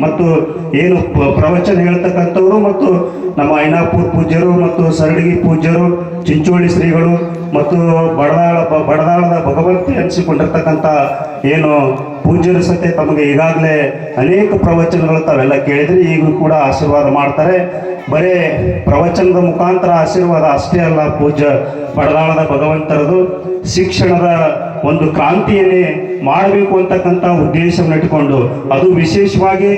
ಮತ್ತು ಏನು ಪ್ರವಚನ ಹೇಳ್ತಕ್ಕಂಥವ್ರು ಮತ್ತು ನಮ್ಮ ಐನಾಪುರ ಪೂಜ್ಯರು ಮತ್ತು ಸರಳಗಿ ಪೂಜ್ಯರು, ಚಿಂಚೋಳಿ ಶ್ರೀಗಳು ಮತ್ತು ಬಡದಾಳದ ಭಗವಂತಿ ಅನಿಸಿಕೊಂಡಿರ್ತಕ್ಕಂಥ ಏನು ಪೂಜ್ಯರು ಸತ್ಯ ತಮಗೆ ಈಗಾಗಲೇ ಅನೇಕ ಪ್ರವಚನಗಳು ತಾವೆಲ್ಲ ಕೇಳಿದ್ರೆ ಈಗಲೂ ಕೂಡ ಆಶೀರ್ವಾದ ಮಾಡ್ತಾರೆ. ಬರೇ ಪ್ರವಚನದ ಮುಖಾಂತರ ಆಶೀರ್ವಾದ ಅಷ್ಟೇ ಅಲ್ಲ, ಪೂಜ್ಯ ಬಡದಾಳದ ಭಗವಂತರದು ಶಿಕ್ಷಣದ ಒಂದು ಕ್ರಾಂತಿಯನ್ನೇ ಮಾಡಬೇಕು ಅಂತಕ್ಕಂಥ ಉದ್ದೇಶವನ್ನು ಇಟ್ಟುಕೊಂಡು, ಅದು ವಿಶೇಷವಾಗಿ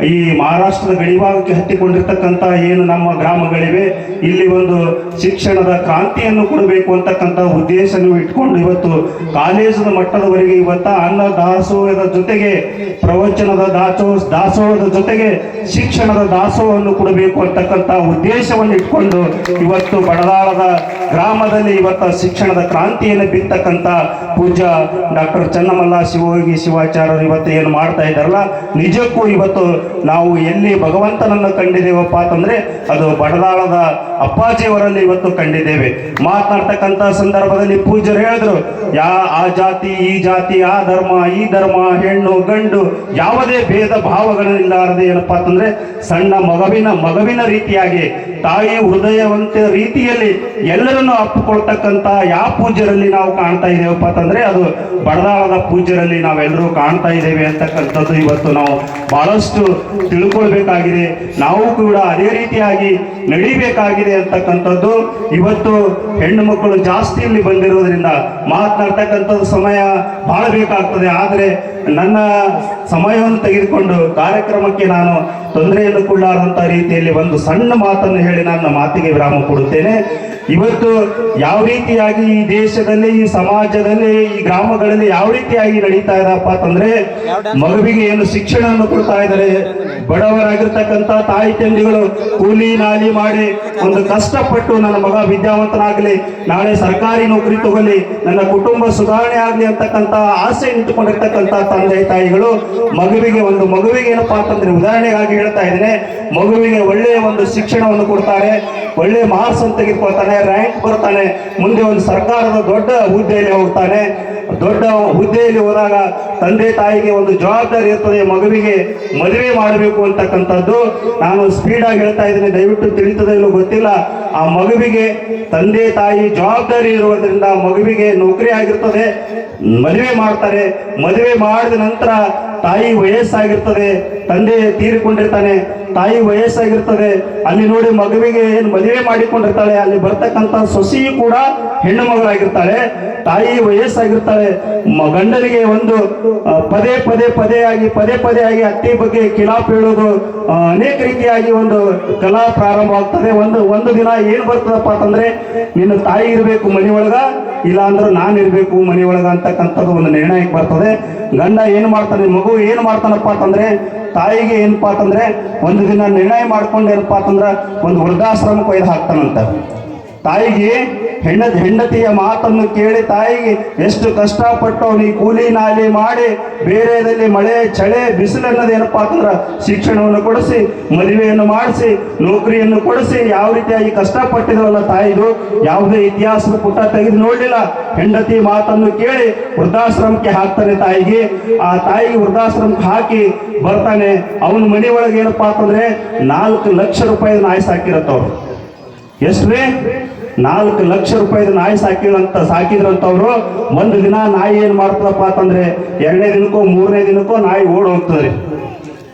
ಈ ಮಹಾರಾಷ್ಟ್ರದ ಗಡಿಭಾಗಕ್ಕೆ ಹತ್ತಿಕೊಂಡಿರ್ತಕ್ಕಂಥ ಏನು ನಮ್ಮ ಗ್ರಾಮಗಳಿವೆ, ಇಲ್ಲಿ ಒಂದು ಶಿಕ್ಷಣದ ಕ್ರಾಂತಿಯನ್ನು ಕೊಡಬೇಕು ಅಂತಕ್ಕಂಥ ಉದ್ದೇಶವನ್ನು ಇಟ್ಕೊಂಡು ಇವತ್ತು ಕಾಲೇಜಿನ ಮಟ್ಟದವರೆಗೆ ಇವತ್ತ ಅನ್ನ ದಾಸೋಹದ ಜೊತೆಗೆ ಪ್ರವಚನದ ದಾಸೋಹದ ಜೊತೆಗೆ ಶಿಕ್ಷಣದ ದಾಸೋಹವನ್ನು ಕೊಡಬೇಕು ಅಂತಕ್ಕಂಥ ಉದ್ದೇಶವನ್ನು ಇಟ್ಕೊಂಡು ಇವತ್ತು ಬಡದಾಳದ ಗ್ರಾಮದಲ್ಲಿ ಇವತ್ತು ಶಿಕ್ಷಣದ ಕ್ರಾಂತಿಯನ್ನು ಬಿತ್ತಕ್ಕಂಥ ಪೂಜ್ಯ ಡಾಕ್ಟರ್ ಚನ್ನಮಲ್ಲ ಶಿವಯೋಗಿ ಶಿವಾಚಾರ್ಯರು ಇವತ್ತು ಏನು ಮಾಡ್ತಾ ಇದ್ದಾರಲ್ಲ, ನಿಜಕ್ಕೂ ಇವತ್ತು ನಾವು ಎಲ್ಲಿ ಭಗವಂತನನ್ನು ಕಂಡಿದ್ದೇವಪ್ಪ ಅಂತಂದ್ರೆ ಅದು ಬಡದಾಳದ ಅಪ್ಪಾಜಿಯವರಲ್ಲಿ ಇವತ್ತು ಕಂಡಿದ್ದೇವೆ. ಮಾತನಾಡ್ತಕ್ಕಂಥ ಸಂದರ್ಭದಲ್ಲಿ ಪೂಜ್ಯರು ಹೇಳಿದ್ರು, ಆ ಜಾತಿ ಈ ಜಾತಿ, ಆ ಧರ್ಮ ಈ ಧರ್ಮ, ಹೆಣ್ಣು ಗಂಡು ಯಾವುದೇ ಭೇದ ಭಾವಗಳಿಲ್ಲಾರದೆ ಏನಪ್ಪಾ ಅಂತಂದ್ರೆ ಸಣ್ಣ ಮಗವಿನ ರೀತಿಯಾಗಿ ತಾಯಿ ಹೃದಯವಂತ ರೀತಿಯಲ್ಲಿ ಎಲ್ಲರನ್ನು ಅಪ್ಪಿಕೊಳ್ತಕ್ಕಂಥ ಯಾವ ಪೂಜ್ಯರಲ್ಲಿ ನಾವು ಕಾಣ್ತಾ ಇದ್ದೇವಪ್ಪ ಅಂತಂದ್ರೆ ಅದು ಬಡದಾಳದ ಪೂಜ್ಯರಲ್ಲಿ ನಾವೆಲ್ಲರೂ ಕಾಣ್ತಾ ಇದ್ದೇವೆ ಅಂತಕ್ಕಂಥದ್ದು ಇವತ್ತು ನಾವು ಬಹಳಷ್ಟು ತಿಳ್ಕೊಳ್ಬೇಕಾಗಿದೆ. ನಾವು ಕೂಡ ಅದೇ ರೀತಿಯಾಗಿ ನಡಿಬೇಕಾಗಿದೆ ಅಂತಕ್ಕಂಥದ್ದು ಇವತ್ತು ಹೆಣ್ಣು ಮಕ್ಕಳು ಜಾಸ್ತಿ ಇಲ್ಲಿ ಬಂದಿರೋದ್ರಿಂದ ಮಾತನಾಡ್ತಕ್ಕಂಥದ್ದು ಸಮಯ ಬಹಳ ಬೇಕಾಗ್ತದೆ. ಆದರೆ ನನ್ನ ಸಮಯವನ್ನು ತೆಗೆದುಕೊಂಡು ಕಾರ್ಯಕ್ರಮಕ್ಕೆ ನಾನು ತೊಂದರೆಯನ್ನು ಕೊಡಲಾರಂಥ ರೀತಿಯಲ್ಲಿ ಒಂದು ಸಣ್ಣ ಮಾತನ್ನು ಹೇಳಿ ನನ್ನ ಮಾತಿಗೆ ವಿರಾಮ ಕೊಡುತ್ತೇನೆ. ಇವತ್ತು ಯಾವ ರೀತಿಯಾಗಿ ಈ ದೇಶದಲ್ಲಿ, ಈ ಸಮಾಜದಲ್ಲಿ, ಈ ಗ್ರಾಮಗಳಲ್ಲಿ ಯಾವ ರೀತಿಯಾಗಿ ನಡೀತಾ ಇದಪ್ಪ ಅಂತಂದ್ರೆ, ಮಗುವಿಗೆ ಏನು ಶಿಕ್ಷಣವನ್ನು ಕೊಡ್ತಾ ಇದ್ದಾರೆ, ಬಡವರಾಗಿರ್ತಕ್ಕಂಥ ತಾಯಿ ತಂದೆಗಳು ಕೂಲಿ ನಾಲಿ ಮಾಡಿ ಒಂದು ಕಷ್ಟಪಟ್ಟು ನನ್ನ ಮಗ ವಿದ್ಯಾವಂತನಾಗಲಿ, ನಾಳೆ ಸರ್ಕಾರಿ ನೌಕರಿ ತಗೊಳ್ಳಿ, ನನ್ನ ಕುಟುಂಬ ಸುಧಾರಣೆ ಆಗಲಿ ಅಂತಕ್ಕಂಥ ಆಸೆ ಇಟ್ಟುಕೊಂಡಿರ್ತಕ್ಕಂಥ ತಂದೆ ತಾಯಿಗಳು ಮಗುವಿಗೆ ಏನಪ್ಪಾ ಅಂತಂದ್ರೆ ಉದಾಹರಣೆಗಾಗಿ ಹೇಳ್ತಾ ಇದ್ದೇನೆ, ಮಗುವಿಗೆ ಒಳ್ಳೆಯ ಒಂದು ಶಿಕ್ಷಣವನ್ನು ಕೊಡ್ತಾರೆ, ಒಳ್ಳೆ ಮಾರ್ಕ್ಸ್ ಅಂತ ತೆಗೆದುಕೊಳ್ತಾನೆ, ರ್ಯಾಂಕ್ ಬರ್ತಾನೆ, ಮುಂದೆ ಒಂದು ಸರ್ಕಾರದ ದೊಡ್ಡ ಹುದ್ದೆಯಲ್ಲಿ ಹೋಗ್ತಾನೆ. ದೊಡ್ಡ ಹುದ್ದೆಯಲ್ಲಿ ಹೋದಾಗ ತಂದೆ ತಾಯಿಗೆ ಒಂದು ಜವಾಬ್ದಾರಿ ಇರ್ತದೆ, ಮಗುವಿಗೆ ಮದುವೆ ಮಾಡಬೇಕು ಅಂತಕ್ಕಂಥದ್ದು. ನಾನು ಸ್ಪೀಡಾಗಿ ಹೇಳ್ತಾ ಇದ್ದೀನಿ, ದಯವಿಟ್ಟು ತಿಳಿತದೆ ಇಲ್ಲೋ ಗೊತ್ತಿಲ್ಲ. ಆ ಮಗುವಿಗೆ ತಂದೆ ತಾಯಿ ಜವಾಬ್ದಾರಿ ಇರುವುದರಿಂದ ಮಗುವಿಗೆ ನೌಕರಿ ಆಗಿರ್ತದೆ, ಮದುವೆ ಮಾಡ್ತಾರೆ. ಮದುವೆ ಮಾಡಿದ ನಂತರ ತಾಯಿ ವಯಸ್ಸಾಗಿರ್ತದೆ, ತಂದೆ ತೀರಿಕೊಂಡಿರ್ತಾನೆ, ತಾಯಿ ವಯಸ್ಸಾಗಿರ್ತದೆ. ಅಲ್ಲಿ ನೋಡಿ ಮಗುವಿಗೆ ಏನು ಮದುವೆ ಮಾಡಿಕೊಂಡಿರ್ತಾಳೆ, ಅಲ್ಲಿ ಬರ್ತಕ್ಕಂಥ ಸೊಸೆಯು ಕೂಡ ಹೆಣ್ಣು ಮಗಳಾಗಿರ್ತಾಳೆ, ತಾಯಿ ವಯಸ್ಸಾಗಿರ್ತಾಳೆ. ಗಂಡನಿಗೆ ಒಂದು ಪದೇ ಪದೇ ಆಗಿ ಅತ್ತಿ ಬಗ್ಗೆ ಕಿಲಾಪ್ ಹೇಳೋದು, ಅನೇಕ ರೀತಿಯಾಗಿ ಒಂದು ಕಲಾ ಪ್ರಾರಂಭವಾಗ್ತದೆ. ಒಂದು ದಿನ ಏನ್ ಬರ್ತದಪ್ಪ ಅಂತಂದ್ರೆ, ನಿನ್ನ ತಾಯಿ ಇರಬೇಕು ಮನೆಯೊಳಗ, ಇಲ್ಲ ಅಂದ್ರೆ ನಾನು ಇರಬೇಕು ಮನೆಯೊಳಗ ಅಂತಕ್ಕಂಥದ್ದು ಒಂದು ನಿರ್ಣಯಕ್ಕೆ ಬರ್ತದೆ. ಗಂಡ ಏನು ಮಾಡ್ತಾನೆ, ಮಗು ಏನು ಮಾಡ್ತಾನಪ್ಪ ಅಂತಂದ್ರೆ, ತಾಯಿಗೆ ಏನಪ್ಪಾ ಅಂತಂದ್ರೆ ಒಂದು ದಿನ ನಿರ್ಣಯ ಮಾಡ್ಕೊಂಡು ಏನಪ್ಪಾ ಅಂತಂದ್ರೆ ಒಂದು ವೃದ್ಧಾಶ್ರಮಕ್ಕೆ ಒಯ್ದು ಹಾಕ್ತಾನಂತ. ತಾಯಿಗೆ ಹೆಂಡತಿಯ ಮಾತನ್ನು ಕೇಳಿ ತಾಯಿಗೆ ಎಷ್ಟು ಕಷ್ಟಪಟ್ಟು ಅವನಿಗೆ ಕೂಲಿ ನಾಲಿ ಮಾಡಿ ಬೇರೆದಲ್ಲಿ ಮಳೆ ಚಳಿ ಬಿಸಿಲನ್ನೋದೇನಪ್ಪಾ ಅಂತಂದ್ರೆ ಶಿಕ್ಷಣವನ್ನು ಕೊಡಿಸಿ, ಮದುವೆಯನ್ನು ಮಾಡಿಸಿ, ನೌಕರಿಯನ್ನು ಕೊಡಿಸಿ ಯಾವ ರೀತಿಯಾಗಿ ಕಷ್ಟಪಟ್ಟಿದ್ರಲ್ಲ ತಾಯಿದು, ಯಾವುದೇ ಇತಿಹಾಸದ ಪುಟ ತೆಗೆದು ನೋಡಲಿಲ್ಲ. ಹೆಂಡತಿ ಮಾತನ್ನು ಕೇಳಿ ವೃದ್ಧಾಶ್ರಮಕ್ಕೆ ಹಾಕ್ತಾನೆ ತಾಯಿಗೆ. ಆ ತಾಯಿಗೆ ವೃದ್ಧಾಶ್ರಮಕ್ಕೆ ಹಾಕಿ ಬರ್ತಾನೆ. ಅವನ ಮನೆ ಒಳಗೆ ಏನಪ್ಪಾ ಅಂತಂದ್ರೆ 4 ಲಕ್ಷ ರೂಪಾಯಿ ನಾಯಿ ಸಾಕಿರತ್ತವ್ರು. ಎಷ್ಟ್ರಿ? 4 ಲಕ್ಷ ರೂಪಾಯಿ ನಾಯಿ ಸಾಕಿದ್ರಂತವ್ರು. ಒಂದು ದಿನ ನಾಯಿ ಏನ್ ಮಾಡ್ತದಪ್ಪ ಅಂತಂದ್ರೆ 2ನೇ ದಿನಕ್ಕೋ 3ನೇ ದಿನಕ್ಕೋ ನಾಯಿ ಓಡ್ ಹೋಗ್ತದ್ರಿ,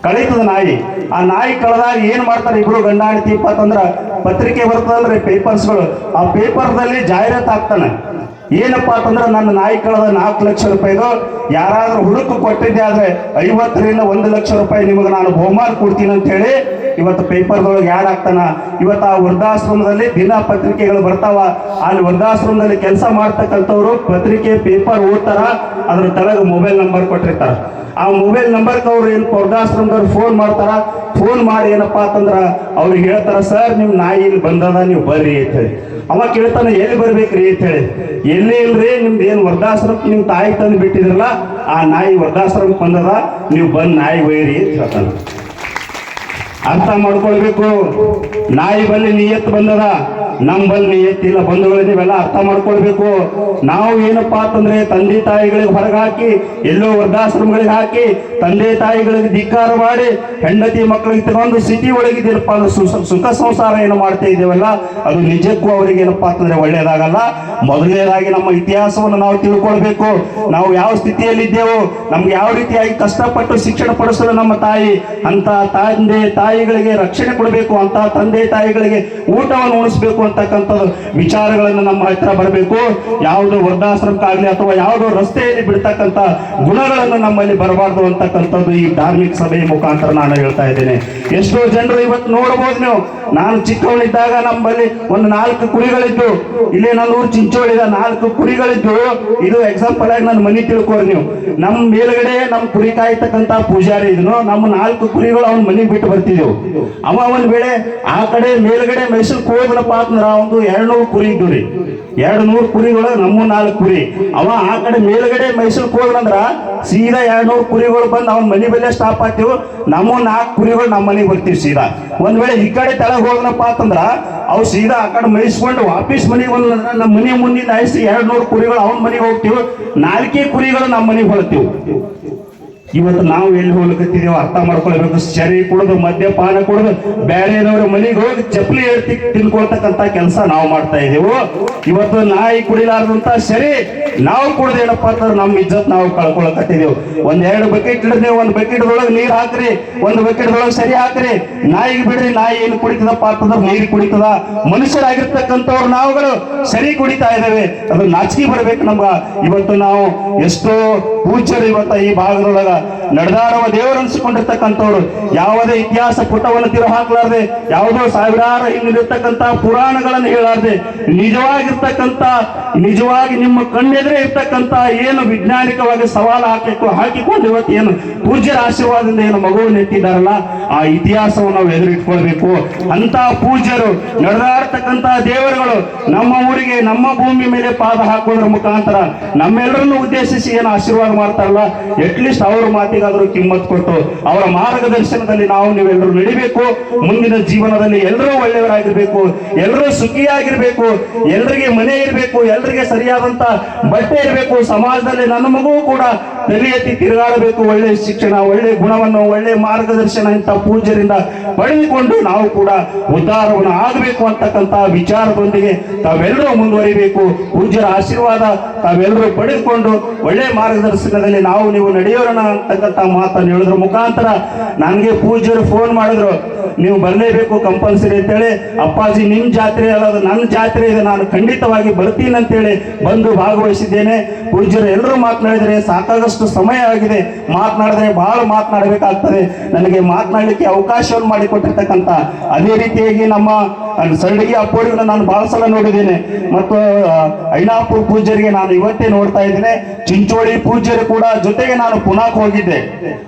ಕಳೀತದ ನಾಯಿ. ಆ ನಾಯಿ ಕಳೆದಾಗ ಏನ್ ಮಾಡ್ತಾರೆ ಇಬ್ರು ಗಂಡ ಹೆಂಡತಿಪ್ಪ ಅಂತಂದ್ರ, ಪತ್ರಿಕೆ ಬರ್ತದಲ್ರಿ ಪೇಪರ್ಸ್ಗಳು, ಆ ಪೇಪರ್ದಲ್ಲಿ ಜಾಹೀರಾತು ಹಾಕ್ತಾನೆ. ಏನಪ್ಪಾ ಅಂತಂದ್ರೆ ನನ್ನ ನಾಯಿ ಕಳೆದ 4 ಲಕ್ಷ ರೂಪಾಯಿದು, ಯಾರಾದ್ರೂ ಹುಡುಕು ಕೊಟ್ಟಿದ್ದೆ ಆದ್ರೆ 50ರಿಂದ 1 ಲಕ್ಷ ರೂಪಾಯಿ ನಿಮಗೆ ನಾನು ಬಹುಮಾನ ಕೊಡ್ತೀನಿ ಅಂತ ಹೇಳಿ ಇವತ್ತು ಪೇಪರ್ದೊಳಗೆ ಯಾಡ್ ಆಗ್ತಾನ. ಇವತ್ತು ಆ ವೃದ್ಧಾಶ್ರಮದಲ್ಲಿ ದಿನ ಪತ್ರಿಕೆಗಳು ಬರ್ತಾವ. ಅಲ್ಲಿ ವೃದ್ಧಾಶ್ರಮದಲ್ಲಿ ಕೆಲಸ ಮಾಡ್ತಕ್ಕಂಥವ್ರು ಪತ್ರಿಕೆ ಪೇಪರ್ ಓದ್ತಾರ, ಅದ್ರ ತಳಗ ಮೊಬೈಲ್ ನಂಬರ್ ಕೊಟ್ಟಿರ್ತಾರ. ಆ ಮೊಬೈಲ್ ನಂಬರ್ಗೆ ಅವ್ರು ಏನು ವೃದ್ಧಾಶ್ರಮದವ್ರು ಫೋನ್ ಮಾಡ್ತಾರ. ಫೋನ್ ಮಾಡಿ ಏನಪ್ಪಾ ಅಂತಂದ್ರ ಅವ್ರಿಗೆ ಹೇಳ್ತಾರ, ಸರ್ ನಿಮ್ ನಾಯಿ ಇಲ್ಲಿ ಬಂದದ, ನೀವು ಬರ್ರಿ ಅಂತ ಹೇಳಿ. ಅವ ಕೇಳ್ತಾನೆ, ಎಲ್ಲಿ ಬರ್ಬೇಕ್ರಿ ಅಂತ ಹೇಳಿ. ಎಲ್ಲಿ ಇಲ್ರಿ, ನಿಮ್ದು ಏನು ವೃದ್ಧಾಶ್ರಮಕ್ಕೆ ನಿಮ್ ತಾಯಿ ತಂದು ಬಿಟ್ಟಿದ್ರಲ್ಲ, ಆ ನಾಯಿ ವೃದ್ಧಾಶ್ರಮಕ್ಕೆ ಬಂದದ, ನೀವು ಬಂದ್ ನಾಯಿ ಒಯ್ಯಿರಿ ಅಂತ ಹೇಳ್ತಾನೆ. ಅರ್ಥ ಮಾಡ್ಕೊಳ್ಬೇಕು, ನಾಯಿ ಬಲ್ಲಿ ನಿಯತ್ ಬಂದದ, ನಂಬಲ್ಲಿ ಎತ್ತಿಲ್ಲ ಬಂಧುಗಳು, ನೀವೆಲ್ಲ ಅರ್ಥ ಮಾಡ್ಕೊಳ್ಬೇಕು. ನಾವು ಏನಪ್ಪಾ ಅಂತಂದ್ರೆ ತಂದೆ ತಾಯಿಗಳಿಗೆ ಹೊರಗೆ ಹಾಕಿ ಎಲ್ಲೋ ವೃದ್ಧಾಶ್ರಮಗಳಿಗೆ ಹಾಕಿ ತಂದೆ ತಾಯಿಗಳಿಗೆ ಧಿಕ್ಕಾರ ಮಾಡಿ ಹೆಂಡತಿ ಮಕ್ಕಳಿಗೆ ತಗೊಂಡು ಸಿಟಿ ಒಳಗಿದ್ದೀರಪ್ಪ ಅಂದ್ರೆ ಸುಖ ಸಂಸಾರ ಏನು ಮಾಡ್ತಾ ಇದ್ದೇವಲ್ಲ, ಅದು ನಿಜಕ್ಕೂ ಅವರಿಗೆ ಏನಪ್ಪಾ ಅಂತಂದ್ರೆ ಒಳ್ಳೇದಾಗಲ್ಲ. ಮೊದಲನೇದಾಗಿ ನಮ್ಮ ಇತಿಹಾಸವನ್ನು ನಾವು ತಿಳ್ಕೊಳ್ಬೇಕು. ನಾವು ಯಾವ ಸ್ಥಿತಿಯಲ್ಲಿದ್ದೇವೋ, ನಮ್ಗೆ ಯಾವ ರೀತಿಯಾಗಿ ಕಷ್ಟಪಟ್ಟು ಶಿಕ್ಷಣ ಪಡಿಸಲು ನಮ್ಮ ತಾಯಿ, ಅಂತ ತಂದೆ ತಾಯಿಗಳಿಗೆ ರಕ್ಷಣೆ ಕೊಡಬೇಕು, ಅಂತ ತಂದೆ ತಾಯಿಗಳಿಗೆ ಊಟವನ್ನು ಉಣಿಸ್ಬೇಕು ಅಂತಕ್ಕಂಥದ್ದು ವಿಚಾರಗಳನ್ನು ನಮ್ಮ ಹತ್ರ ಬರಬೇಕು. ಯಾವುದೋ ವೃದ್ಧಾಶ್ರಮಕ್ಕಾಗಲಿ ಅಥವಾ ಯಾವುದೋ ರಸ್ತೆಯಲ್ಲಿ ಬಿಡ್ತಕ್ಕಂಥ ಗುಣಗಳನ್ನು ನಮ್ಮಲ್ಲಿ ಬರಬಾರ್ದು ಅಂತಕ್ಕಂಥದ್ದು ಈ ಧಾರ್ಮಿಕ ಸಭೆಯ ಮುಖಾಂತರ ನಾನು ಹೇಳ್ತಾ ಇದ್ದೇನೆ. ಎಷ್ಟೋ ಜನರು ಇವತ್ತು ನೋಡಬಹುದು ನೀವು, ನಾನು ಚಿಕ್ಕವನಿದ್ದಾಗ ನಮ್ಮಲ್ಲಿ ಒಂದು 4 ಕುರಿಗಳಿದ್ದು, ಇಲ್ಲಿ ನನ್ನ ಊರು ಚಿಂಚೋಳಿದ 4 ಕುರಿಗಳಿದ್ದು. ಇದು ಎಕ್ಸಾಂಪಲ್ ಆಗಿ ನನ್ನ ಮನೆ ತಿಳ್ಕೋರಿ ನೀವು. ನಮ್ಮ ಮೇಲ್ಗಡೆ ನಮ್ಮ ಕುರಿ ಕಾಯ್ತಕ್ಕಂಥ ಪೂಜಾರಿ ಇದನ್ನು, ನಮ್ಮ 4 ಕುರಿಗಳು ಅವ್ನ ಮನೆಗೆ ಬಿಟ್ಟು ಬರ್ತಿದ್ದೆವು. ಅವ ಒಂದ್ ವೇಳೆ ಆ ಕಡೆ ಮೇಲ್ಗಡೆ ಮೈಸೂರಿಗೆ ಹೋದ್ರಪ್ಪ ಅಂತಂದ್ರ ಒಂದು 200 ಕುರಿ ಇದ್ದು ರೀ. 200 ಕುರಿಗಳು ನಮ್ಮ 4 ಕುರಿ. ಅವ ಆ ಕಡೆ ಮೇಲ್ಗಡೆ ಮೈಸೂರಿಗೆ ಹೋದ್ರಂದ್ರ ಸೀದಾ 200 ಕುರಿಗಳು ಬಂದು ಅವನ ಮನೆ ಬೆಲೆ ಸ್ಟಾಪ್ ಆಗ್ತೀವಿ, ನಮ್ಮ 4 ಕುರಿಗಳು ನಮ್ಮ ಮನೆಗೆ ಬರ್ತೀವಿ ಸೀದಾ. ಒಂದ್ ವೇಳೆ ಈ ಕಡೆ ತೆಳಗ್ ಹೋದ್ರಪ್ಪ ಅಂತಂದ್ರ ಅವು ಸೀದಾ ಆ ಕಡೆ ಮೇಯಿಸ್ಕೊಂಡು ವಾಪಸ್ ಮನೆಗೆ ಬಂದ್ರ ನಮ್ಮ ಮನೆ ಮುಂದಿನ ಆಯ್ಸಿ 200 ಕುರಿಗಳು ಅವನ ಮನೆಗೆ ಹೋಗ್ತೀವಿ, 4 ಕುರಿಗಳು ನಮ್ಮ ಮನೆಗೆ ಹೊಳ್ತೀವಿ. ಇವತ್ತು ನಾವು ಎಲ್ಲಿ ಹೋಗ್ಲಿಕ್ಕತ್ತಿದ್ದೇವೆ ಅರ್ಥ ಮಾಡ್ಕೊಳ್ಬೇಕು. ಸರಿ ಕುಡಿದು ಮದ್ಯಪಾನ ಕುಡಿದು ಬೇರೆಯವ್ರ ಮನೆಗೆ ಹೋಗಿ ಚಪ್ಪಲಿ ಹೇಳ್ತಿ ತಿನ್ಕೊಳ್ತಕ್ಕಂಥ ಕೆಲಸ ನಾವು ಮಾಡ್ತಾ ಇದ್ದೇವೆ. ಇವತ್ತು ನಾಯಿ ಕುಡಿಲಾರ್ದಂತ ಸರಿ ನಾವು ಕುಡ್ದೇನಪ್ಪ ಅಂತಂದ್ರೆ ನಮ್ಮ ಇಜ್ಜತ್ ನಾವು ಕಳ್ಕೊಳಕತ್ತಿದ್ದೇವೆ. 1-2 ಬಕೆಟ್ ಹಿಡಿದ್ರೆ 1 ಬಕೆಟ್ದೊಳಗೆ ನೀರು ಹಾಕ್ರಿ, 1 ಬಕೆಟ್ದೊಳಗೆ ಸರಿ ಹಾಕ್ರಿ, ನಾಯಿಗೆ ಬಿಡ್ರಿ. ನಾಯಿ ಏನು ಕುಡಿತದಪ್ಪ ಅಂತಂದ್ರೆ ನೀರು ಕುಡಿತದ. ಮನುಷ್ಯರಾಗಿರ್ತಕ್ಕಂಥವ್ರು ನಾವುಗಳು ಸರಿ ಕುಡಿತಾ ಇದ್ದೇವೆ, ಅದು ನಾಚಿಕೆ ಬರ್ಬೇಕು ನಮ್ಗ. ಇವತ್ತು ನಾವು ಎಷ್ಟೋ ಪೂಜ್ಯರು ಇವತ್ತ ಈ ಭಾಗದೊಳಗ ನಡೆದಾಡುವ ದೇವರು ಅನ್ಸಿಕೊಂಡಿರ್ತಕ್ಕಂಥವ್ರು, ಯಾವುದೇ ಇತಿಹಾಸ ಪುಟವನ್ನು ತಿರು ಹಾಕ್ಲಾರ್ದೆ, ಯಾವುದೋ ಸಾವಿರಾರು ಹಿಂದಿರ್ತಕ್ಕಂಥ ಪುರಾಣಗಳನ್ನು ಹೇಳಾರ್ದೆ, ನಿಜವಾಗಿ ನಿಮ್ಮ ಕಣ್ಣೆದುರೇ ಇರ್ತಕ್ಕಂಥ ಏನು ವೈಜ್ಞಾನಿಕವಾಗಿ ಸವಾಲು ಹಾಕಿಕೊಂಡು ಇವತ್ತು ಏನು ಪೂಜ್ಯರ ಆಶೀರ್ವಾದದಿಂದ ಏನು ಮಗುವನ್ನು ಎತ್ತಿದ್ದಾರಲ್ಲ, ಆ ಇತಿಹಾಸವನ್ನು ನಾವು ಎದುರಿಟ್ಕೊಳ್ಬೇಕು. ಅಂತ ಪೂಜ್ಯರು ನಡೆದಾಡ್ತಕ್ಕಂಥ ದೇವರುಗಳು ನಮ್ಮ ಊರಿಗೆ ನಮ್ಮ ಭೂಮಿ ಮೇಲೆ ಪಾದ ಹಾಕೋದ್ರ ಮುಖಾಂತರ ನಮ್ಮೆಲ್ಲರನ್ನು ಉದ್ದೇಶಿಸಿ ಏನು ಆಶೀರ್ವಾದ ಮಾಡ್ತಾರಲ್ಲ, ಅಟ್ಲೀಸ್ಟ್ ಅವರ ಮಾತಿಗಾದರೂ ಕಿಮ್ಮತ್ ಕೊಟ್ಟು ಅವರ ಮಾರ್ಗದರ್ಶನದಲ್ಲಿ ನಾವು ನೀವೆಲ್ಲರೂ ನಡಿಬೇಕು. ಮುಂದಿನ ಜೀವನದಲ್ಲಿ ಎಲ್ಲರೂ ಒಳ್ಳೆಯವರಾಗಿರ್ಬೇಕು, ಎಲ್ಲರೂ ಸುಖಿಯಾಗಿರ್ಬೇಕು, ಎಲ್ರಿಗೆ ಮನೆ ಇರಬೇಕು, ಎಲ್ರಿಗೆ ಸರಿಯಾದಂತ ಬಟ್ಟೆ ಇರಬೇಕು. ಸಮಾಜದಲ್ಲಿ ನನ್ನ ಮಗುವು ಕೂಡ ತಲೆ ಎತ್ತಿ ತಿರುಗಾಡಬೇಕು. ಒಳ್ಳೆ ಶಿಕ್ಷಣ, ಒಳ್ಳೆ ಗುಣವನ್ನು, ಒಳ್ಳೆ ಮಾರ್ಗದರ್ಶನ ಇಂಥ ಪೂಜ್ಯರಿಂದ ಪಡೆದುಕೊಂಡು ನಾವು ಕೂಡ ಉದ್ಧಾರವನ್ನು ಆಗಬೇಕು ಅಂತಕ್ಕಂಥ ವಿಚಾರದೊಂದಿಗೆ ತಾವೆಲ್ಲರೂ ಮುಂದುವರಿಬೇಕು. ಪೂಜ್ಯರ ಆಶೀರ್ವಾದ ತಾವೆಲ್ಲರೂ ಪಡೆದುಕೊಂಡು ಒಳ್ಳೆ ಮಾರ್ಗದರ್ಶನದಲ್ಲಿ ನಾವು ನೀವು ನಡೆಯೋಣ ಅಂತಕ್ಕಂಥ ಮಾತನ್ನು ಹೇಳೋದ್ರ ಮುಖಾಂತರ ನನಗೆ ಪೂಜ್ಯರು ಫೋನ್ ಮಾಡಿದ್ರು, ನೀವು ಬರಲೇಬೇಕು ಕಂಪಲ್ಸರಿ ಅಂತೇಳಿ. ಅಪ್ಪಾಜಿ ನಿಮ್ ಜಾತ್ರೆ ಅಲ್ಲ, ಅದು ನನ್ನ ಜಾತ್ರೆ ಇದೆ, ನಾನು ಖಂಡಿತವಾಗಿ ಬರ್ತೀನಿ ಅಂತೇಳಿ ಬಂದು ಭಾಗವಹಿಸಿದ್ದೇನೆ. ಪೂಜ್ಯರು ಎಲ್ಲರೂ ಮಾತನಾಡಿದರೆ ಸಾಕಾಗಷ್ಟು ಸಮಯ ಆಗಿದೆ, ಮಾತನಾಡಿದ್ರೆ ಬಹಳ ಮಾತನಾಡಬೇಕಾಗ್ತದೆ. ನನಗೆ ಮಾತನಾಡಲಿಕ್ಕೆ ಅವಕಾಶವನ್ನು ಮಾಡಿಕೊಟ್ಟಿರ್ತಕ್ಕಂಥ ಅದೇ ರೀತಿಯಾಗಿ ನಮ್ಮ ಸರಡಗಿ ಅಪ್ಪೋರಿಗೂ ನಾನು ಬಹಳ ಸಲ ನೋಡಿದ್ದೇನೆ, ಮತ್ತು ಐನಾಪುರ ಪೂಜ್ಯರಿಗೆ ನಾನು ಇವತ್ತೇ ನೋಡ್ತಾ ಇದ್ದೇನೆ. ಚಿಂಚೋಳಿ ಪೂಜ್ಯರು ಕೂಡ ಜೊತೆಗೆ ನಾನು ಪುನಾಕ್ ಹೋಗಿದ್ದೆ.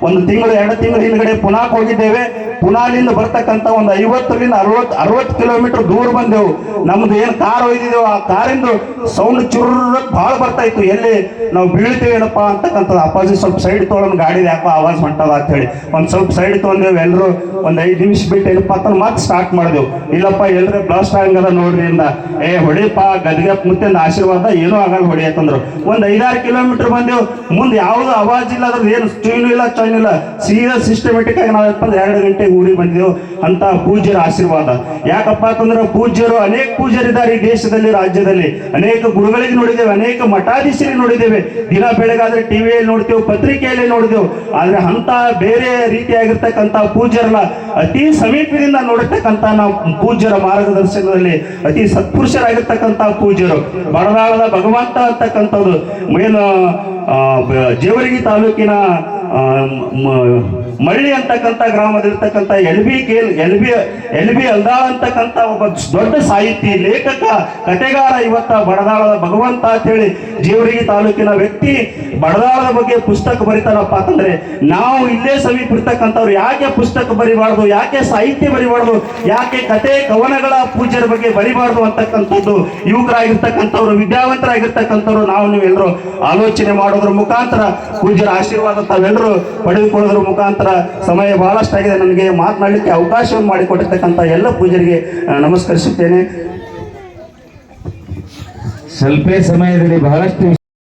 1 ತಿಂಗಳು 2 ತಿಂಗಳು ಹಿಂದ್ಗಡೆ ಪುನಾಕ್ ಹೋಗಿದ್ದೇವೆ. ಪುನಾಲಿಂದ ಬರ್ತಕ್ಕಂಥ ಒಂದು 50ರಿಂದ 60 ಕಿಲೋಮೀಟರ್ ದೂರ ಬಂದೆವು. ನಮ್ದು ಏನು ಕಾರ್ ಒಯ್ದಿದ್ದೇವೆ, ಆ ಕಾರಿಂದ ಸೌಂಡ್ ಚುರ್ರ ಬಹಳ ಬರ್ತಾ ಇತ್ತು. ಎಲ್ಲಿ ನಾವು ಬೀಳ್ತೇವೇನಪ್ಪ ಅಂತಕ್ಕಂಥದ್ದು. ಅಪ್ಪಾಜಿ ಸ್ವಲ್ಪ ಸೈಡ್ ತೊಗೊಂಡು ಗಾಡಿ ಯಾಕೋ ಆವಾಜ್ ಹೊಂಟದ ಅಂತ ಹೇಳಿ ಒಂದು ಸ್ವಲ್ಪ ಸೈಡ್ ತೊಗೊಂಡೇವು. ಎಲ್ಲರೂ ಒಂದು 5 ನಿಮಿಷ ಬಿಟ್ಟು ಏನಪ್ಪ ಅಂತ ಮತ್ತೆ ಸ್ಟಾರ್ಟ್ ಮಾಡಿದೆವು. ಇಲ್ಲಪ್ಪ ಎಲ್ಲರೂ ಬ್ಲಾಸ್ಟ್ ಆಗದ ನೋಡ್ರಿ ಇಂದ, ಹೊಡಿಯಪ್ಪ ಗದ್ಗೆ ಮುತ್ತಿಂದ ಆಶೀರ್ವಾದ ಏನೂ ಆಗಲ್ಲ ಹೊಡಿ ಅಂತಂದ್ರು. ಒಂದು 5-6 ಕಿಲೋಮೀಟರ್ ಬಂದೆವು. ಮುಂದೆ ಯಾವುದು ಆವಾಜ್ ಇಲ್ಲ, ಅದ್ರ ಏನು ಚೈನ್ ಇಲ್ಲ ಚೈನ್ ಇಲ್ಲ, ಸೀದಾ ಸಿಸ್ಟಮೆಟಿಕ್ ಆಗಿ ನಾವು 2 ಗಂಟೆಗೆ ಊರಿಗೆ ಬಂದಿದ್ದೆವು. ಅಂತ ಪೂಜ್ಯರ ಆಶೀರ್ವಾದ. ಯಾಕಪ್ಪ ಅಂತಂದ್ರೆ ಪೂಜ್ಯರು ಅನೇಕ ಪೂಜ್ಯರಿದ್ದಾರೆ ಈ ದೇಶದಲ್ಲಿ, ರಾಜ್ಯದಲ್ಲಿ. ಅನೇಕ ಗುರುಗಳಿಗೆ ನೋಡಿದ್ದೇವೆ, ಅನೇಕ ಮಠಾಧೀಶರಿಗೆ ನೋಡಿದ್ದೇವೆ. ದಿನ ಬೆಳಗಾದ್ರೆ ಟಿವಿಯಲ್ಲಿ ನೋಡ್ತೇವೆ, ಪತ್ರಿಕೆಯಲ್ಲಿ ನೋಡಿದೆವು. ಆದ್ರೆ ಅಂತ ಬೇರೆ ರೀತಿಯಾಗಿರ್ತಕ್ಕಂಥ ಪೂಜ್ಯರಲ್ಲ, ಅತಿ ಸಮೀಪದಿಂದ ನೋಡಿರ್ತಕ್ಕಂಥ ನಾವು ಪೂಜ್ಯರ ಮಾರ್ಗದರ್ಶನದಲ್ಲಿ ಅತಿ ಸತ್ಪುರುಷರಾಗಿರ್ತಕ್ಕಂಥ ಪೂಜ್ಯರು. ಬಡದಾಳದ ಭಗವಂತ ಅಂತಕ್ಕಂಥದ್ದು ಏನು ಜೇವರ್ಗಿ ತಾಲೂಕಿನ ಮಳ್ಳಿ ಅಂತಕ್ಕಂಥ ಗ್ರಾಮದಲ್ಲಿರ್ತಕ್ಕಂಥ ಎಲ್ ಬಿ ಅಲ್ದಾಳ್ ಅಂತಕ್ಕಂಥ ಒಬ್ಬ ದೊಡ್ಡ ಸಾಹಿತಿ, ಲೇಖಕ, ಕಥೆಗಾರ. ಇವತ್ತ ಬಡದಾಳದ ಭಗವಂತ ಅಂತೇಳಿ ಜೇವರ್ಗಿ ತಾಲೂಕಿನ ವ್ಯಕ್ತಿ ಬಡದಾಳದ ಬಗ್ಗೆ ಪುಸ್ತಕ ಬರೀತಾರಪ್ಪ ಅಂತಂದ್ರೆ ನಾವು ಇಲ್ಲೇ ಸಮೀಪ ಇರ್ತಕ್ಕಂಥವ್ರು ಯಾಕೆ ಪುಸ್ತಕ ಬರಿಬಾರ್ದು, ಯಾಕೆ ಸಾಹಿತ್ಯ ಬರಿಬಾರ್ದು, ಯಾಕೆ ಕತೆ ಕವನಗಳ ಪೂಜ್ಯರ ಬಗ್ಗೆ ಬರಿಬಾರ್ದು ಅಂತಕ್ಕಂಥದ್ದು ಯುವಕರಾಗಿರ್ತಕ್ಕಂಥವ್ರು, ವಿದ್ಯಾವಂತರಾಗಿರ್ತಕ್ಕಂಥವ್ರು ನಾವು ನೀವೆಲ್ಲರೂ ಆಲೋಚನೆ ಮಾಡೋದ್ರ ಮುಖಾಂತರ ಪೂಜ್ಯರ ಆಶೀರ್ವಾದ ತಾವೆಲ್ಲರೂ ಪಡೆದುಕೊಳ್ಳೋದ್ರ ಮುಖಾಂತರ ಸಮಯ ಬಹಳಷ್ಟಾಗಿದೆ. ನನಗೆ ಮಾತನಾಡಲಿಕ್ಕೆ ಅವಕಾಶವನ್ನು ಮಾಡಿಕೊಟ್ಟಿರ್ತಕ್ಕಂಥ ಎಲ್ಲ ಪೂಜ್ಯರಿಗೆ ನಮಸ್ಕರಿಸುತ್ತೇನೆ. ಸ್ವಲ್ಪ ಸಮಯದಲ್ಲಿ ಬಹಳಷ್ಟು